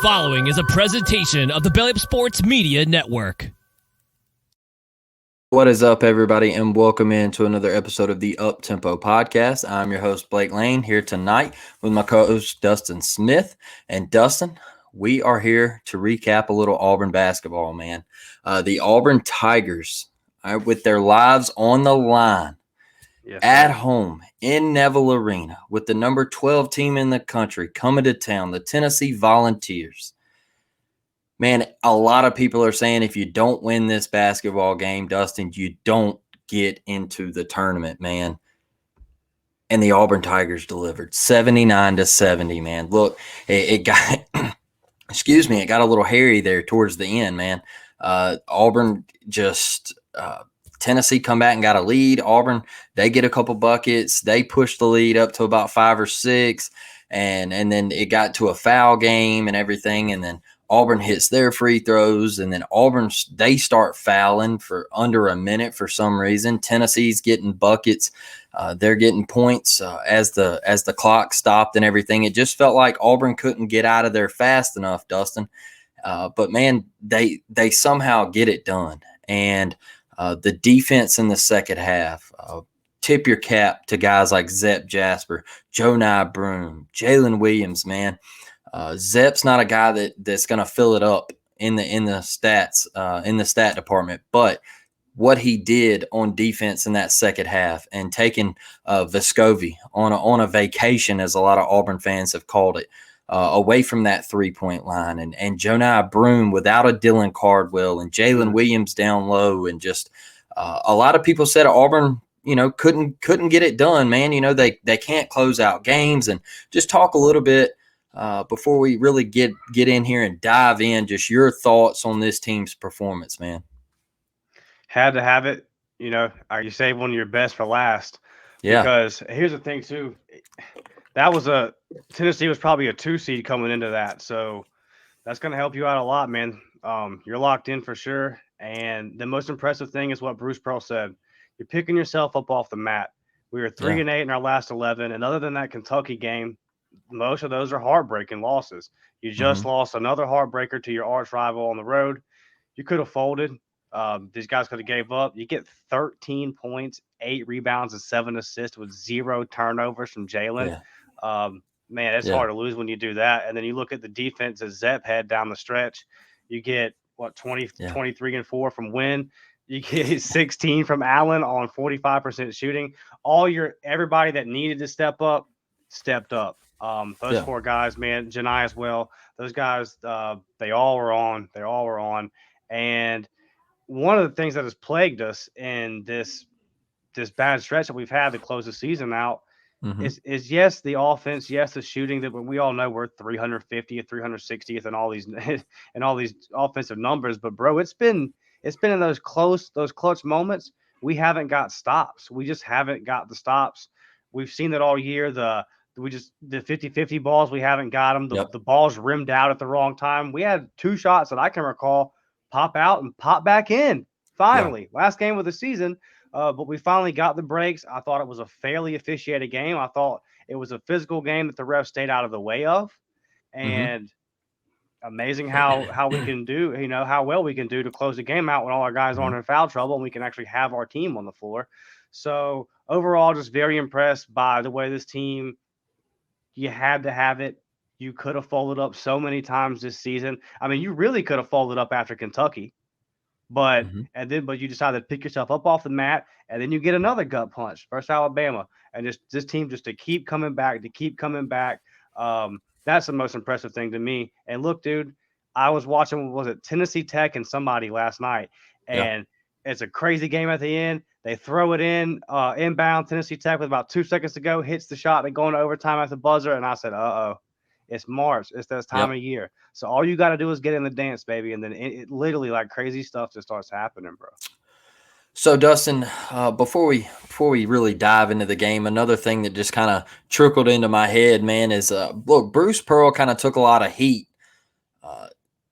following is a presentation of the Belly Up Sports Media Network. What is up, everybody, and welcome into another episode of the Up Tempo Podcast. I'm your host, Blake Lane, here tonight with my co-host, Dustin Smith. And Dustin, we are here to recap a little Auburn basketball, man. The Auburn Tigers, with their lives on the line, at home in Neville Arena, with the number 12 team in the country coming to town, the Tennessee Volunteers. Man, a lot of people are saying if you don't win this basketball game, Dustin, you don't get into the tournament, man. And the Auburn Tigers delivered 79-70, man. Look, it got excuse me, it got a little hairy there towards the end, man. Auburn just Tennessee come back and got a lead. Auburn, they get a couple buckets. They push the lead up to about 5 or 6, and then it got to a foul game and everything, and then Auburn hits their free throws, and then Auburn, they start fouling for under a minute for some reason. Tennessee's getting buckets. They're getting points as the clock stopped and everything. It just felt like Auburn couldn't get out of there fast enough, Dustin. But, man, they somehow get it done. And the defense in the second half, tip your cap to guys like Zep Jasper, Jonah Broom, Jalen Williams, man. Zep's not a guy that's going to fill it up in the stats in the stat department, but what he did on defense in that second half and taking Vescovi on a vacation, as a lot of Auburn fans have called it, away from that 3-point line, and Jonah Broom without a Dylan Cardwell and Jalen Williams down low, and just a lot of people said Auburn, couldn't get it done, man. They can't close out games. And just talk a little bit before we really get in here and dive in, just your thoughts on this team's performance, man. Had to have it. You save one of your best for last. Yeah. Because here's the thing, too. Tennessee was probably a 2 seed coming into that. So that's going to help you out a lot, man. You're locked in for sure. And the most impressive thing is what Bruce Pearl said. You're picking yourself up off the mat. We were 3-8 in our last 11. And other than that Kentucky game, most of those are heartbreaking losses. You just lost another heartbreaker to your arch rival on the road. You could have folded. These guys could have gave up. You get 13 points, 8 rebounds, and 7 assists with 0 turnovers from Jalen. Yeah. Man, it's hard to lose when you do that. And then you look at the defense that Zep had down the stretch. You get, 23 and 4 from Wynn. You get 16 from Allen on 45% shooting. Everybody that needed to step up, stepped up. Those 4 guys, man, Janai as well. Those guys, they all were on. They all were on. And one of the things that has plagued us in this bad stretch that we've had to close the season out is yes, the offense, yes, the shooting, that we all know we're 350th, 360th, and all these offensive numbers. But bro, it's been in those clutch moments. We haven't got stops. We just haven't got the stops. We've seen that all year. The 50-50 balls, we haven't got them. The balls rimmed out at the wrong time. We had 2 shots that I can recall pop out and pop back in. Finally, last game of the season. But we finally got the breaks. I thought it was a fairly officiated game. I thought it was a physical game that the refs stayed out of the way of. And amazing how we can do, how well we can do to close the game out when all our guys aren't in foul trouble and we can actually have our team on the floor. So overall, just very impressed by the way this team, you had to have it. You could have folded up so many times this season. I mean, you really could have folded up after Kentucky. But you decided to pick yourself up off the mat, and then you get another gut punch versus Alabama, and just this team just to keep coming back. That's the most impressive thing to me. And look, dude, I was watching, was it Tennessee Tech and somebody last night, and it's a crazy game at the end. They throw it inbound. Tennessee Tech with about 2 seconds to go hits the shot. They go into overtime at the buzzer, and I said, it's March. It's that time of year. So all you got to do is get in the dance, baby. And then it literally, like, crazy stuff just starts happening, bro. So, Dustin, before we really dive into the game, another thing that just kind of trickled into my head, man, is, look, Bruce Pearl kind of took a lot of heat,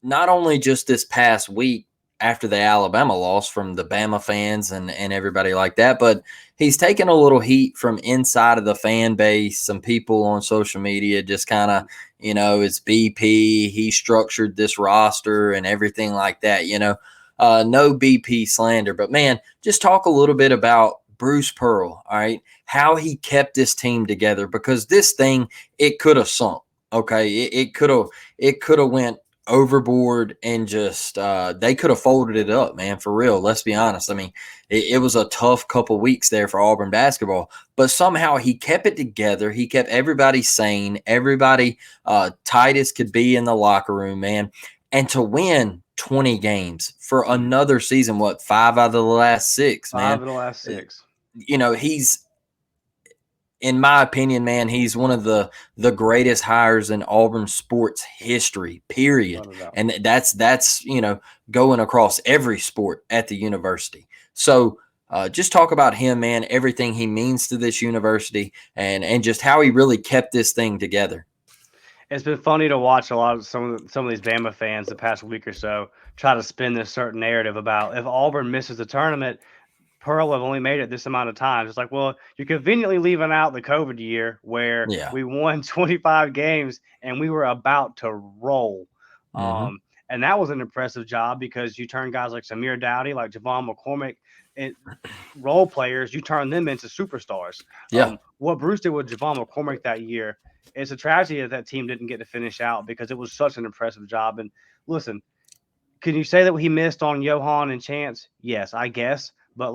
not only just this past week, after the Alabama loss from the Bama fans and everybody like that. But he's taken a little heat from inside of the fan base. Some people on social media just kind of, it's BP. He structured this roster and everything like that, no BP slander. But, man, just talk a little bit about Bruce Pearl, all right, how he kept this team together, because this thing, it could have sunk. Okay, it could have went overboard and just they could have folded it up, man, for real. Let's be honest. I mean, it was a tough couple weeks there for Auburn basketball, but somehow he kept it together. He kept everybody sane, everybody tight as could be in the locker room, man. And to win 20 games for another season, 5 out of the last 6, man. 5 of the last 6. He's, in my opinion, man, he's one of the greatest hires in Auburn sports history, period. And that's going across every sport at the university. So just talk about him, man, everything he means to this university, and just how he really kept this thing together. It's been funny to watch some of these Bama fans the past week or so try to spin this certain narrative about if Auburn misses the tournament, Pearl have only made it this amount of times. It's like, well, you're conveniently leaving out the COVID year where we won 25 games and we were about to roll. Mm-hmm. And that was an impressive job because you turn guys like Samir Dowdy, like Javon McCormick, and role players, you turn them into superstars. Yeah. What Bruce did with Javon McCormick that year, it's a tragedy that team didn't get to finish out because it was such an impressive job. And listen, can you say that he missed on Johan and Chance? Yes, I guess. But,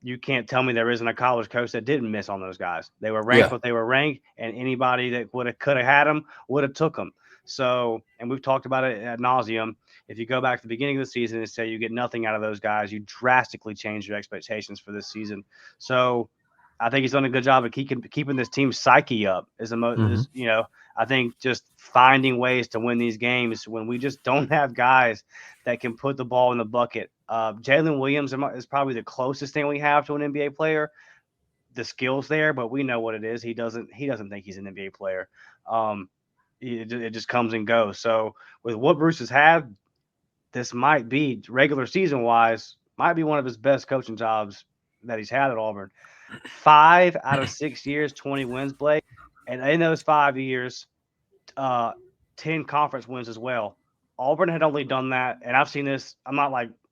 you can't tell me there isn't a college coach that didn't miss on those guys. They were ranked what they were ranked, and anybody that could have had them would have took them. So, and we've talked about it ad nauseum. If you go back to the beginning of the season and say you get nothing out of those guys, you drastically change your expectations for this season. So, I think he's done a good job of keeping this team's psyche up. I think just finding ways to win these games when we just don't have guys that can put the ball in the bucket. Jalen Williams is probably the closest thing we have to an NBA player. The skill's there, but we know what it is. He doesn't think he's an NBA player. It just comes and goes. So with what Bruce has had, this might be, regular season wise, might be one of his best coaching jobs that he's had at Auburn. 5 out of 6 years, 20 wins, Blake. And in those 5 years, 10 conference wins as well. Auburn had only done that, and I've seen this.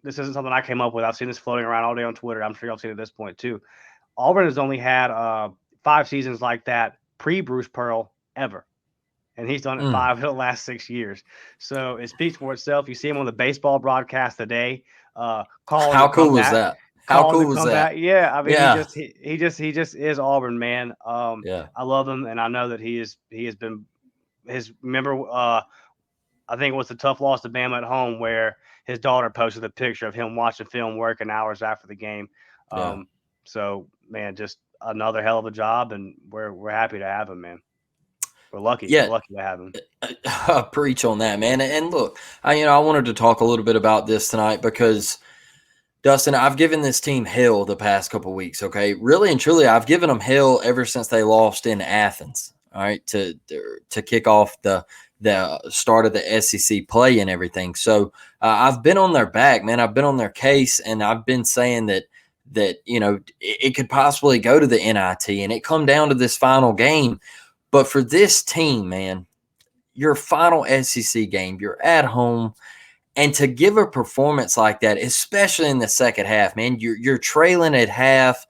This isn't something I came up with. I've seen this floating around all day on Twitter. I'm sure y'all seen it at this point too. Auburn has only had 5 seasons like that pre-Bruce Pearl ever. And he's done it 5 of the last 6 years. So it speaks for itself. You see him on the baseball broadcast today. How cool was that? How cool was that? Yeah, I mean, he just is Auburn, man. I love him, and I know that he has been his. Remember, I think it was the tough loss to Bama at home where his daughter posted a picture of him watching film, working hours after the game. So, man, just another hell of a job, and we're happy to have him, man. We're lucky. Yeah. We're lucky to have him. Preach on that, man. And look, I wanted to talk a little bit about this tonight because, Dustin, I've given this team hell the past couple of weeks, okay? Really and truly, I've given them hell ever since they lost in Athens, all right, to kick off the start of the SEC play and everything. So I've been on their back, man. I've been on their case, and I've been saying that it could possibly go to the NIT, and it come down to this final game. But for this team, man, your final SEC game, you're at home, and to give a performance like that, especially in the second half, man, you're trailing at half.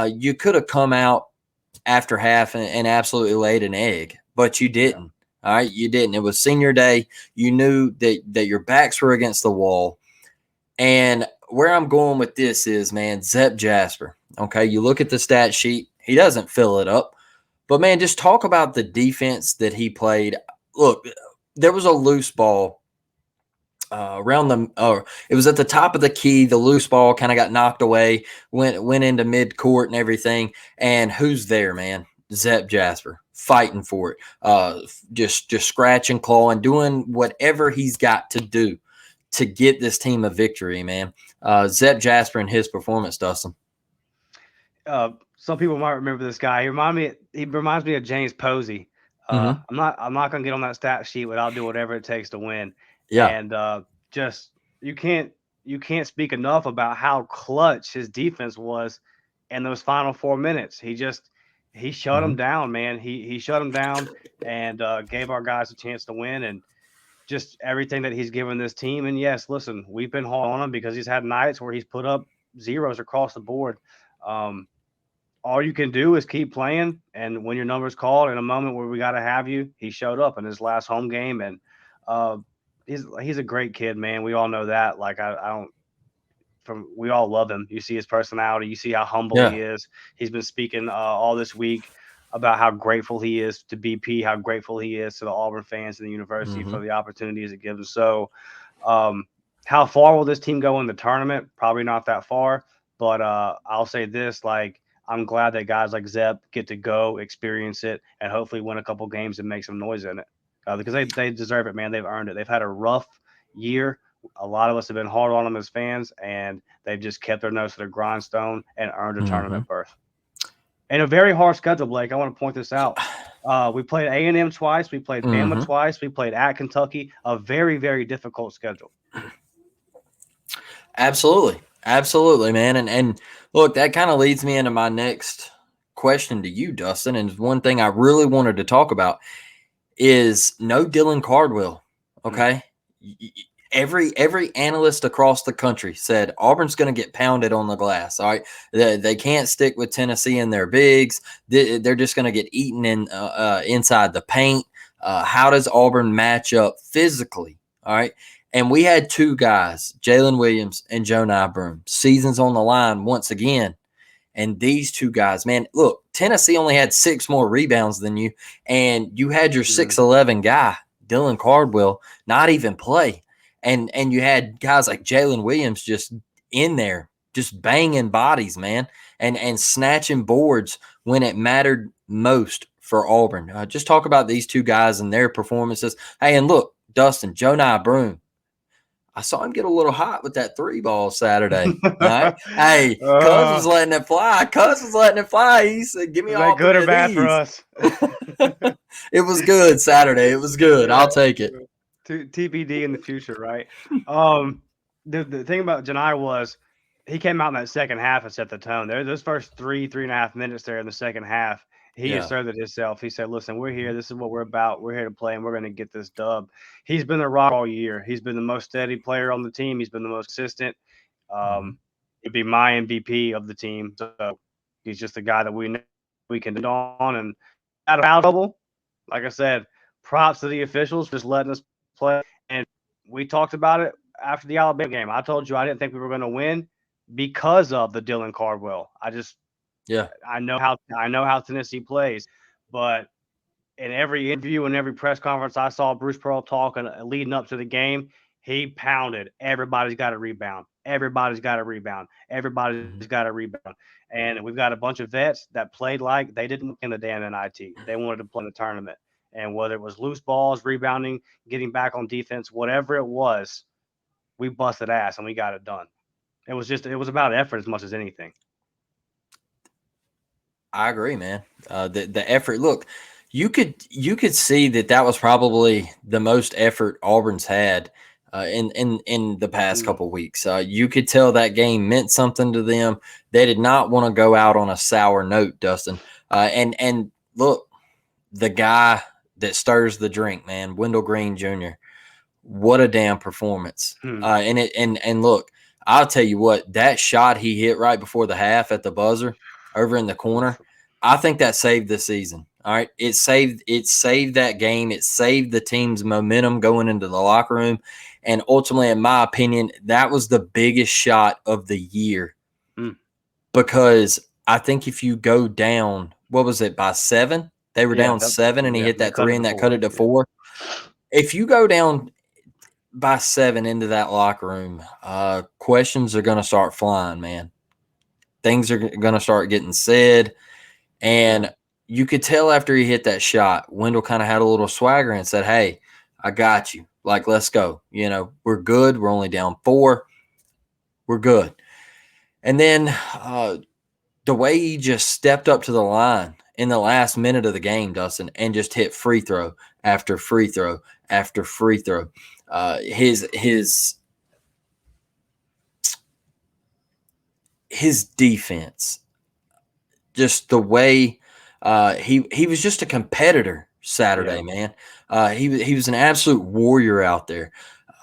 You could have come out after half and absolutely laid an egg, but you didn't. All right, you didn't. It was senior day. You knew that your backs were against the wall. And where I'm going with this is, man, Zep Jasper. Okay, you look at the stat sheet. He doesn't fill it up. But, man, just talk about the defense that he played. Look, there was a loose ball it was at the top of the key. The loose ball kind of got knocked away, went into mid-court and everything. And who's there, man? Zep Jasper, fighting for it, just scratching, clawing, doing whatever he's got to do to get this team a victory, man. Zep Jasper and his performance, Dustin. Some people might remember this guy. He reminds me of James Posey. I'm not gonna get on that stat sheet, but I'll do whatever it takes to win. Yeah. And just you can't you can't speak enough about how clutch his defense was in those final 4 minutes. He shut Mhm. him down, man. He shut him down and gave our guys a chance to win, and just everything that he's given this team. And yes, listen, we've been hard on him because he's had nights where he's put up zeros across the board. Um, all you can do is keep playing, and when your number's called in a moment where we got to have you, he showed up in his last home game, and uh, he's a great kid, man. We all know that. Like I don't from we all love him. You see his personality. You see how humble Yeah. he is. He's been speaking all this week about how grateful he is to BP, how grateful he is to the Auburn fans and the university for Mhm. the opportunities it gives them. So, um, how far will this team go in the tournament? Probably not that far, but I'll say this: like, I'm glad that guys like Zep get to go experience it and hopefully win a couple games and make some noise in it because they deserve it, man. They've earned it. They've had a rough year. A lot of us have been hard on them as fans, and they've just kept their nose to the grindstone and earned a Mhm. tournament berth. And a very hard schedule, Blake. I want to point this out. We played A&M twice. We played Bama Mhm. twice. We played at Kentucky. A very, very difficult schedule. Absolutely. Absolutely, man. And look, that kind of leads me into my next question to you, Dustin. And one thing I really wanted to talk about is no Dylan Cardwell. Mm. Okay. Every analyst across the country said Auburn's going to get pounded on the glass. All right, they can't stick with Tennessee in their bigs. They're just going to get eaten inside the paint. How does Auburn match up physically? All right, and we had two guys, Jalen Williams and Joe Broom, seasons on the line once again. And these two guys, man, look, Tennessee only had 6 more rebounds than you, and you had your Mm. 6'11" guy, Dylan Cardwell, not even play. And you had guys like Jalen Williams just in there, just banging bodies, man, and snatching boards when it mattered most for Auburn. Just talk about these two guys and their performances. Hey, and look, Dustin, Joe Broom, I saw him get a little hot with that 3 ball Saturday. All right. Hey, Cuz was letting it fly. Cuz was letting it fly. He said, give me Is that all good 3 or of bad for these. us? It was good Saturday. It was good. Yeah. I'll take it. TBD in the future, right? Um, the thing about Janai was he came out in that second half and set the tone. There, those first 3.5 minutes there in the second half, he Yeah. asserted himself. He said, "Listen, we're here. Mhm. This is what we're about. We're here to play, and we're going to get this dub." He's been the rock all year. He's been the most steady player on the team. He's been the most consistent. Mhm. He'd be my MVP of the team. So he's just a guy that we know we can depend on. And out of foul trouble, like I said, props to the officials for just letting us play. And we talked about it after the Alabama game. I told you I didn't think we were going to win because of the Dylan Cardwell. Yeah. I know how Tennessee plays, but in every interview and every press conference I saw Bruce Pearl talking leading up to the game, he pounded. Everybody's got a rebound. Everybody's got a rebound. Everybody's Mhm. got a rebound. And we've got a bunch of vets that played like they didn't in the damn NIT. They wanted to play in the tournament. And whether it was loose balls, rebounding, getting back on defense, whatever it was, we busted ass and we got it done. It was about effort as much as anything. I agree, man. The effort. Look, you could see that was probably the most effort Auburn's had in the past Mm. couple weeks. You could tell that game meant something to them. They did not want to go out on a sour note, Dustin. And look, the guy that stirs the drink, man, Wendell Green Jr. What a damn performance! Hmm. And look, I'll tell you what, that shot he hit right before the half at the buzzer over in the corner, I think that saved the season. All right, it saved that game. It saved the team's momentum going into the locker room, and ultimately, in my opinion, that was the biggest shot of the year Hmm. because I think if you go down, what was it, by 7? They were Yeah, down 7, and he hit they that cut 3, it to and that cut four. it to Yeah. 4. If you go down by 7 into that locker room, questions are going to start flying, man. Things are going to start getting said. Yeah. And you could tell after he hit that shot, Wendell kind of had a little swagger and said, hey, I got you. Like, let's go. We're good. We're only down 4. We're good. And then the way he just stepped up to the line in the last minute of the game, Dustin, and just hit free throw after free throw after free throw. His his defense, just the way he was just a competitor Saturday, man. He was an absolute warrior out there.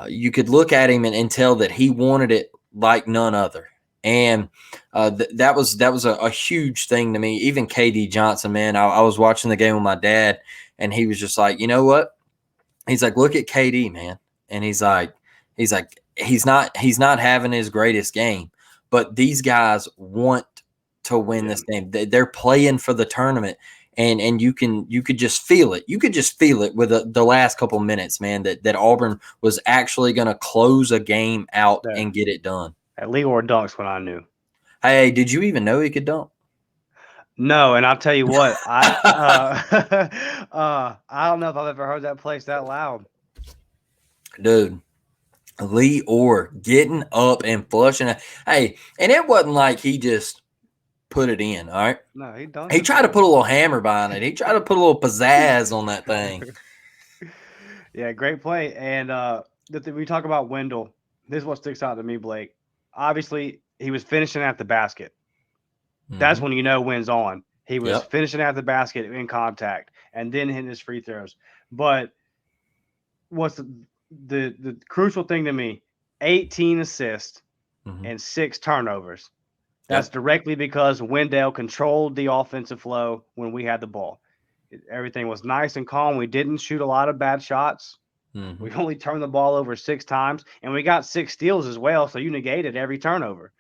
You could look at him and tell that he wanted it like none other. And that was a huge thing to me. Even KD Johnson, man, I was watching the game with my dad, and he was just like, you know what? He's like, look at KD, man, and he's like, he's not having his greatest game, but these guys want to win this game. They're playing for the tournament, and you could just feel it. You could just feel it with the last couple minutes, man. That Auburn was actually going to close a game out and get it done. At Leor dunks when I knew. Hey, did you even know he could dunk? No, and I'll tell you what, I I don't know if I've ever heard that place that loud. Dude, Lee Orr getting up and flushing. Hey, and it wasn't like he just put it in, all right? No, he dunked. He tried to put a little hammer behind it. He tried to put a little pizzazz on that thing. Yeah, great play. And we talk about Wendell. This is what sticks out to me, Blake. Obviously, he was finishing at the basket. That's when you know wins on. He was finishing at the basket in contact and then hitting his free throws. But what's the crucial thing to me, 18 assists and 6 turnovers. That's directly because Wendell controlled the offensive flow when we had the ball. Everything was nice and calm. We didn't shoot a lot of bad shots. We only turned the ball over 6 times, and we got 6 steals as well, so you negated every turnover.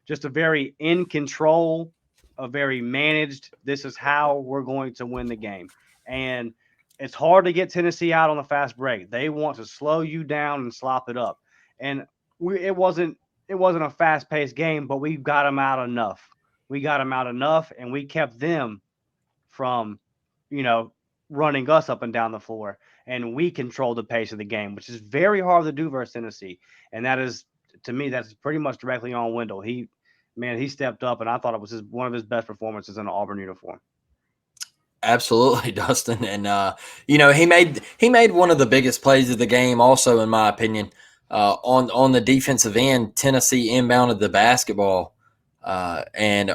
Just a very in control, a very managed, this is how we're going to win the game. And it's hard to get Tennessee out on the fast break. They want to slow you down and slop it up. And it wasn't a fast-paced game, but we got them out enough. And we kept them from, running us up and down the floor. And we controlled the pace of the game, which is very hard to do versus Tennessee. And that is, to me, that's pretty much directly on Wendell. He stepped up, and I thought it was one of his best performances in an Auburn uniform. Absolutely, Dustin. And he made one of the biggest plays of the game also, in my opinion. On the defensive end, Tennessee inbounded the basketball, they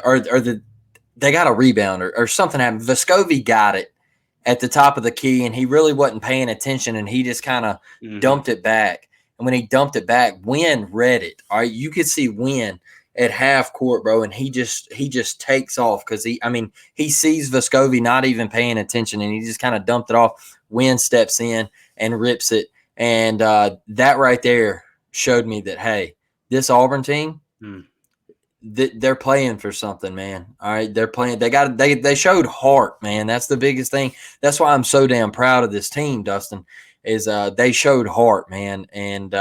got a rebound or something happened. Vescovi got it at the top of the key, and he really wasn't paying attention, and he just kind of dumped it back. And when he dumped it back, Wynn read it. All right, you could see Wynn at half court, bro, and he just takes off because he sees Vescovi not even paying attention, and he just kind of dumped it off. Wynn steps in and rips it, and that right there showed me that, hey, this Auburn team, they're playing for something, man. All right, they're playing. They showed heart, man. That's the biggest thing. That's why I'm so damn proud of this team, Dustin. Is they showed heart, man. And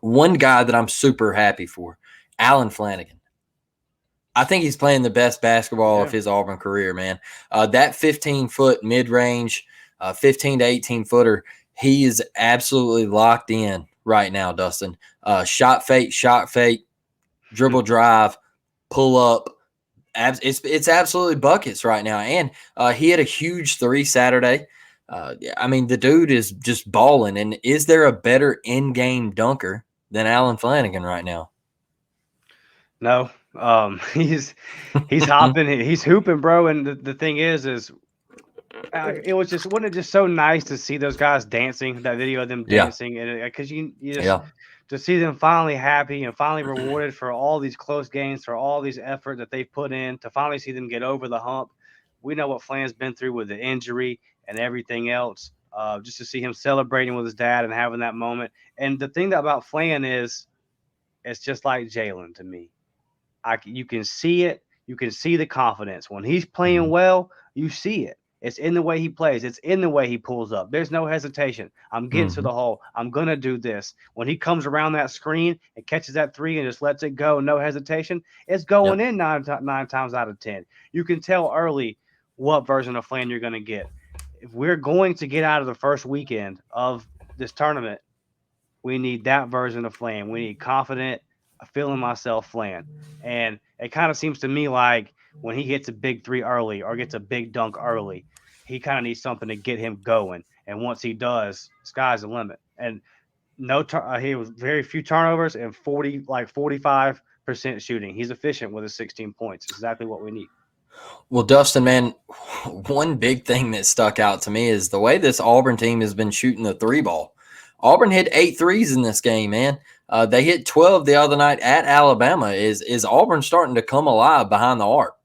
one guy that I'm super happy for, Allen Flanigan. I think he's playing the best basketball of his Auburn career, man. That 15-foot mid-range, 15 to 18-footer, he is absolutely locked in right now, Dustin. Shot fake, dribble drive, pull up. It's absolutely buckets right now. And he had a huge 3 Saturday. The dude is just balling. And is there a better in-game dunker than Allen Flanigan right now? No. He's hopping, he's hooping, bro. And the thing is wasn't it just so nice to see those guys dancing, that video of them dancing, and because you just to see them finally happy and finally rewarded for all these close games, for all these effort that they've put in, to finally see them get over the hump. We know what Flan's been through with the injury and everything else. Just to see him celebrating with his dad and having that moment. And the thing about Flan is, it's just like Jalen to me. You can see it. You can see the confidence. When he's playing well, you see it. It's in the way he plays. It's in the way he pulls up. There's no hesitation. I'm getting to the hole. I'm going to do this. When he comes around that screen and catches that 3 and just lets it go, no hesitation, it's going in 9 times out of 10. You can tell early what version of Flan you're going to get. If we're going to get out of the first weekend of this tournament, we need that version of Flan. We need confident, feeling myself Flan. And it kind of seems to me like when he gets a big 3 early or gets a big dunk early, he kind of needs something to get him going. And once he does, sky's the limit. And he was very few turnovers and 45 shooting. He's efficient with his 16 points. Exactly what we need. Well, Dustin, man, one big thing that stuck out to me is the way this Auburn team has been shooting the three ball. Auburn hit 8 threes in this game, man. They hit 12 the other night at Alabama. Is Auburn starting to come alive behind the arc?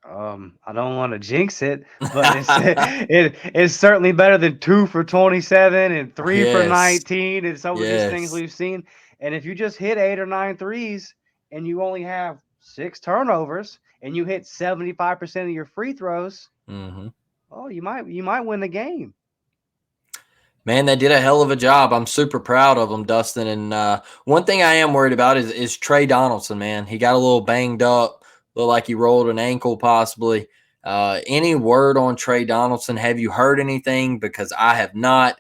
I don't want to jinx it, but it's certainly better than 2 for 27 and 3 for Yes. 19 and some of these things Yes. we've seen. And if you just hit 8 or 9 threes and you only have 6 turnovers and you hit 75% of your free throws, oh, you might win the game. Man, they did a hell of a job. I'm super proud of them, Dustin. And one thing I am worried about is Trey Donaldson, man. He got a little banged up, looked like he rolled an ankle possibly. Any word on Trey Donaldson? Have you heard anything? Because I have not.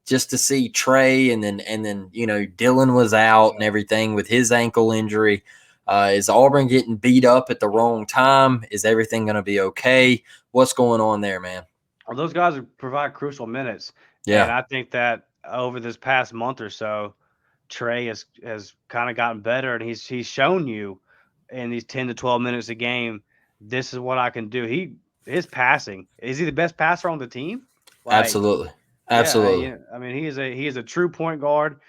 Just to see Trey and then Dylan was out and everything with his ankle injury. Is Auburn getting beat up at the wrong time? Is everything going to be okay? What's going on there, man? Well, those guys provide crucial minutes. Yeah. And I think that over this past month or so, Trey has kind of gotten better, and he's shown you in these 10 to 12 minutes a game, this is what I can do. His passing, is he the best passer on the team? Absolutely. Yeah, I mean, he is a true point guard.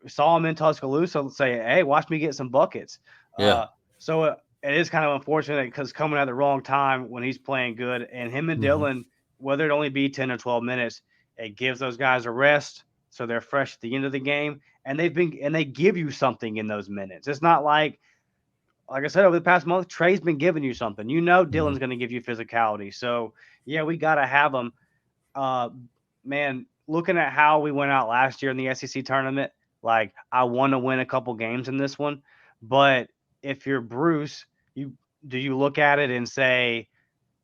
We saw him in Tuscaloosa say, hey, watch me get some buckets. Yeah. So it is kind of unfortunate because coming at the wrong time when he's playing good, and him and Dylan, whether it only be 10 or 12 minutes, it gives those guys a rest so they're fresh at the end of the game, and they give you something in those minutes. It's not like I said, over the past month, Trey's been giving you something. Dylan's going to give you physicality. So yeah, we got to have them. Man, looking at how we went out last year in the SEC tournament, I want to win a couple games in this one, but if you're Bruce, do you look at it and say,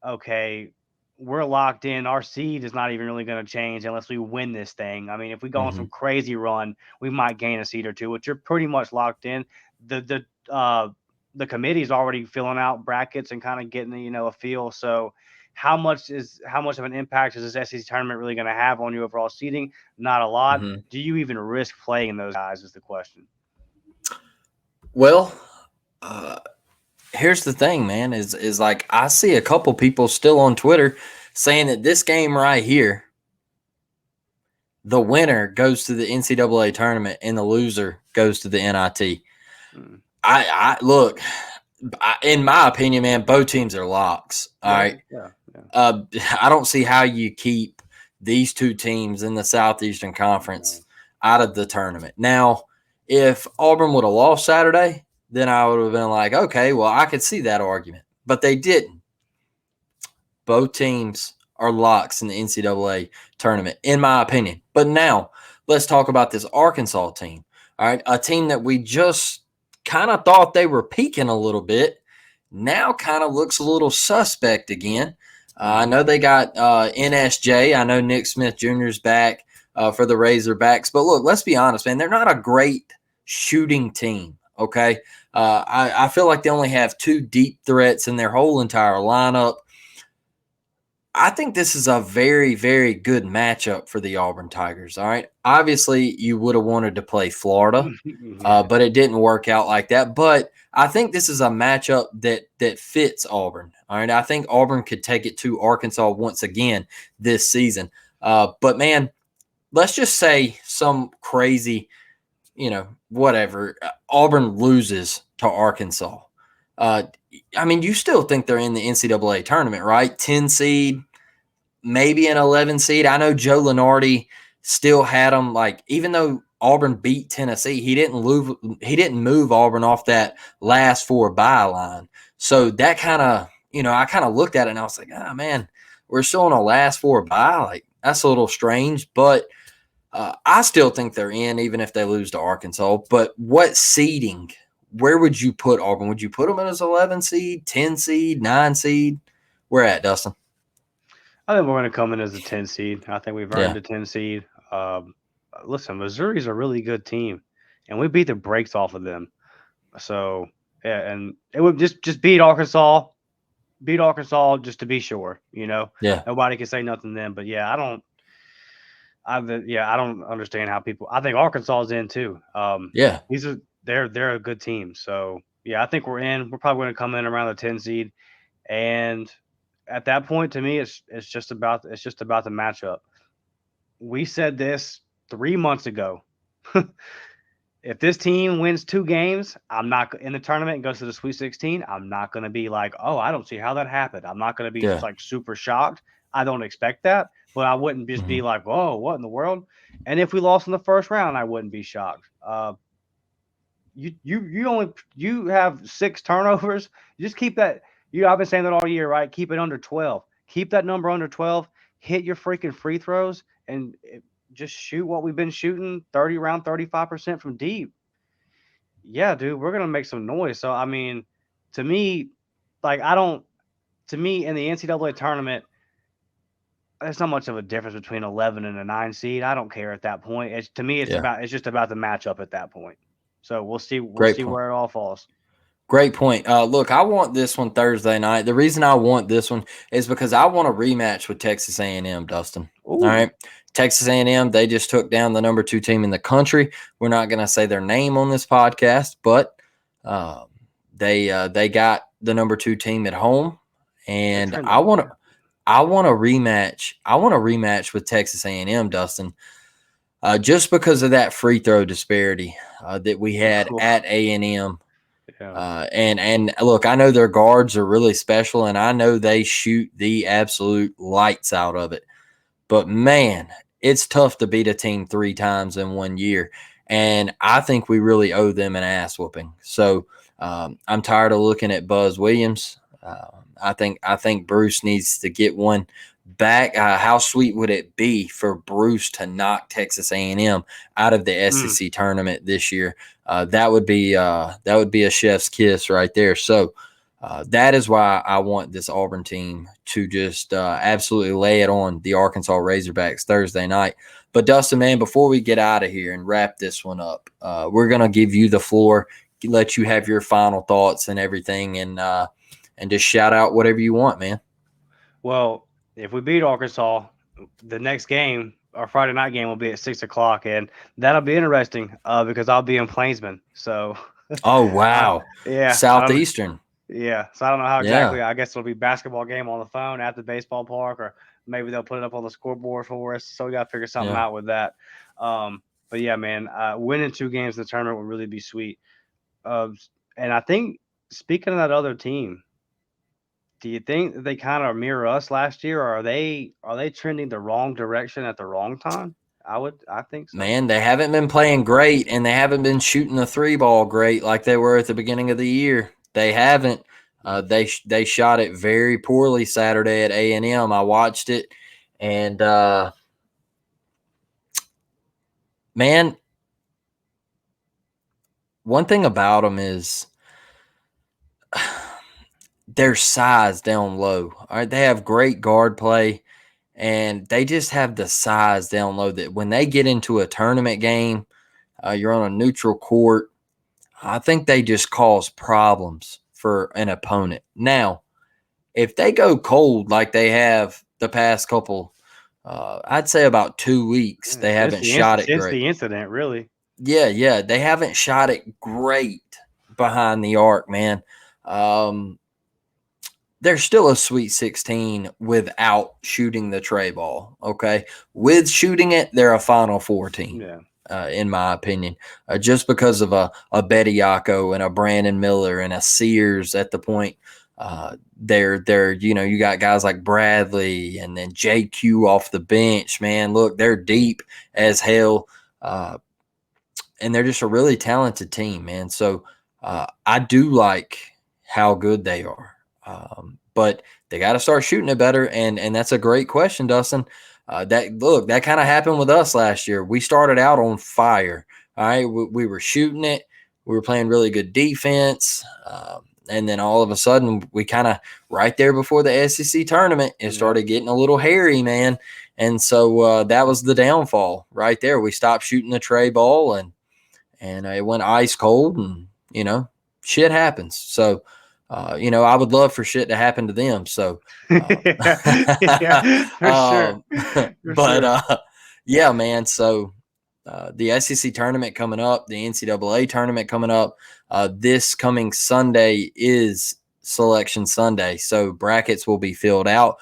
okay, we're locked in. Our seed is not even really going to change unless we win this thing. I mean, if we go on some crazy run, we might gain a seed or two, which you're pretty much locked in. The committee's already filling out brackets and kind of getting a feel. So how much of an impact is this SEC tournament really going to have on your overall seeding? Not a lot. Do you even risk playing those guys is the question. Well, here's the thing, man, is like I see a couple people still on Twitter saying that this game right here, the winner goes to the NCAA tournament and the loser goes to the NIT. I look, in my opinion, man, both teams are locks. All right. Yeah. I don't see how you keep these two teams in the Southeastern Conference out of the tournament. Now, if Auburn would have lost Saturday, then I would have been like, okay, well, I could see that argument. But they didn't. Both teams are locks in the NCAA tournament, in my opinion. But now, let's talk about this Arkansas team. All right, a team that we just kind of thought they were peaking a little bit, now kind of looks a little suspect again. I know they got NSJ. I know Nick Smith Jr. is back for the Razorbacks. But look, let's be honest, man. They're not a great shooting team, okay? I feel like they only have 2 deep threats in their whole entire lineup. I think this is a very, very good matchup for the Auburn Tigers, all right? Obviously, you would have wanted to play Florida, but it didn't work out like that. But I think this is a matchup that fits Auburn, all right? I think Auburn could take it to Arkansas once again this season. But, man, let's just say some crazy, whatever, Auburn loses to Arkansas. I mean, you still think they're in the NCAA tournament, right? 10 seed, maybe an 11 seed. I know Joe Lunardi still had them, even though Auburn beat Tennessee, he didn't move Auburn off that last 4 byline. So that kind of, I kind of looked at it and I was like, man, we're still on a last 4 bye. That's a little strange, but I still think they're in, even if they lose to Arkansas. But what seeding? Where would you put Auburn? Would you put them in as 11 seed, 10 seed, 9 seed? Where at, Dustin? I think we're going to come in as a 10 seed. I think we've earned a 10 seed. Listen, Missouri's a really good team, and we beat the brakes off of them. So, yeah, and it would just beat Arkansas just to be sure, Yeah. Nobody can say nothing then. But, yeah, I don't understand how people – I think Arkansas is in too. Yeah. they're a good team. So yeah, I think we're in. We're probably going to come in around the 10 seed, and at that point, to me, it's just about the matchup. We said this 3 months ago. If this team wins 2 games, I'm not in the tournament and goes to the Sweet 16. I'm not going to be like, oh, I don't see how that happened. I'm not going to be Yeah. like super shocked. I don't expect that, but I wouldn't just be like, whoa, what in the world? And if we lost in the first round, I wouldn't be shocked. You have 6 turnovers. You just keep that. I've been saying that all year, right? Keep it under 12. Keep that number under 12. Hit your freaking free throws and just shoot what we've been shooting 35% from deep. Yeah, dude, we're gonna make some noise. So I mean, to me, like to me in the NCAA tournament, there's not much of a difference between 11 and a 9 seed. I don't care at that point. It's just about the matchup at that point. So we'll see Great point. where it all falls. Great point. Look, I want this one Thursday night. The reason I want this one is because I want a rematch with Texas A&M, Dustin. Ooh. All right. Texas A&M, they just took down the number 2 team in the country. We're not going to say their name on this podcast, but they got the number 2 team at home, and I want a rematch. I want a rematch with Texas A&M, Dustin, just because of that free throw disparity that we had at A&M. Yeah. And look, I know their guards are really special, and I know they shoot the absolute lights out of it. But man, it's tough to beat a team 3 times in 1 year, and I think we really owe them an ass whooping. So I'm tired of looking at Buzz Williams. I think Bruce needs to get one back. How sweet would it be for Bruce to knock Texas A&M out of the SEC tournament this year? That would be a chef's kiss right there. So that is why I want this Auburn team to just absolutely lay it on the Arkansas Razorbacks Thursday night. But Dustin, man, before we get out of here and wrap this one up, we're gonna give you the floor, let you have your final thoughts and everything, and just shout out whatever you want, man. Well, if we beat Arkansas, the next game, our Friday night game, will be at 6:00, and that'll be interesting because I'll be in Plainsman. So. Oh wow! Yeah. Southeastern. Yeah. So I don't know how exactly. I guess it'll be basketball game on the phone at the baseball park, or maybe they'll put it up on the scoreboard for us. So we got to figure something out with that. But yeah, man, winning 2 games in the tournament would really be sweet. And I think, speaking of that other team, do you think that they kind of mirror us last year, or are they trending the wrong direction at the wrong time? I think so. Man, they haven't been playing great, and they haven't been shooting the 3 ball great like they were at the beginning of the year. They haven't. They shot it very poorly Saturday at A&M. I watched it, and man, one thing about them is their size down low. All right, they have great guard play, and they just have the size down low that when they get into a tournament game, you're on a neutral court, I think they just cause problems for an opponent. Now, if they go cold like they have the past couple, I'd say about 2 weeks, they haven't shot it great. Since the incident, really. Yeah, they haven't shot it great behind the arc, man. They're still a Sweet 16 without shooting the tray ball, okay? With shooting it, they're a Final Four team. Yeah. In my opinion, just because of a Bediako and a Brandon Miller and a Sears at the point. They're you got guys like Bradley and then JQ off the bench, man. Look, they're deep as hell, and they're just a really talented team, man. So I do like how good they are, but they got to start shooting it better, and that's a great question, Dustin. That kind of happened with us last year. We started out on fire. All right, we were shooting it. We were playing really good defense, and then all of a sudden, we kind of right there before the SEC tournament, it started getting a little hairy, man. And so that was the downfall right there. We stopped shooting the tray ball, and it went ice cold, and shit happens. So. I would love for shit to happen to them. So, yeah, for sure. But yeah, man. So, the SEC tournament coming up, the NCAA tournament coming up. This coming Sunday is Selection Sunday, so brackets will be filled out.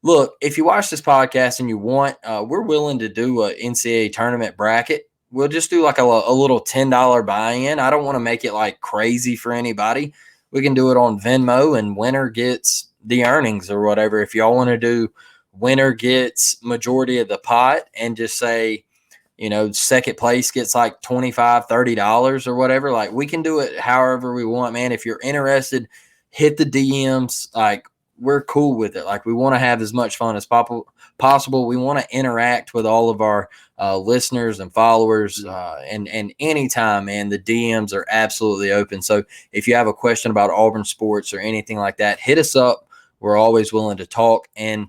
Look, if you watch this podcast and you want, we're willing to do a NCAA tournament bracket. We'll just do like a little $10 buy-in. I don't want to make it like crazy for anybody. We can do it on Venmo, and winner gets the earnings or whatever. If y'all want to do winner gets majority of the pot and just say, second place gets like $25, $30 or whatever. Like, we can do it however we want, man. If you're interested, hit the DMs. Like, we're cool with it. Like, we want to have as much fun as possible. We want to interact with all of our listeners and followers. And anytime, man, the DMs are absolutely open. So if you have a question about Auburn sports or anything like that, hit us up. We're always willing to talk. And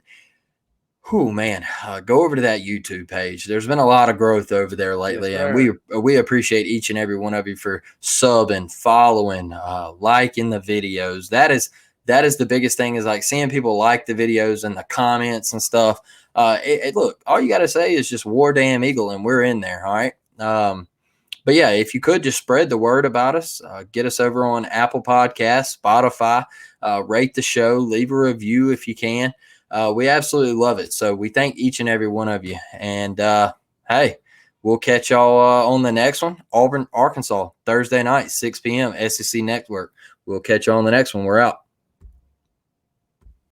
go over to that YouTube page. There's been a lot of growth over there lately, Yes, and we appreciate each and every one of you for subbing, following, liking the videos. That is the biggest thing, is like seeing people like the videos and the comments and stuff. Look, all you got to say is just War Damn Eagle, and we're in there. All right. But yeah, if you could just spread the word about us, get us over on Apple Podcasts, Spotify, rate the show, leave a review if you can. We absolutely love it. So we thank each and every one of you. And hey, we'll catch y'all on the next one. Auburn, Arkansas, Thursday night, 6 p.m., SEC Network. We'll catch y'all on the next one. We're out.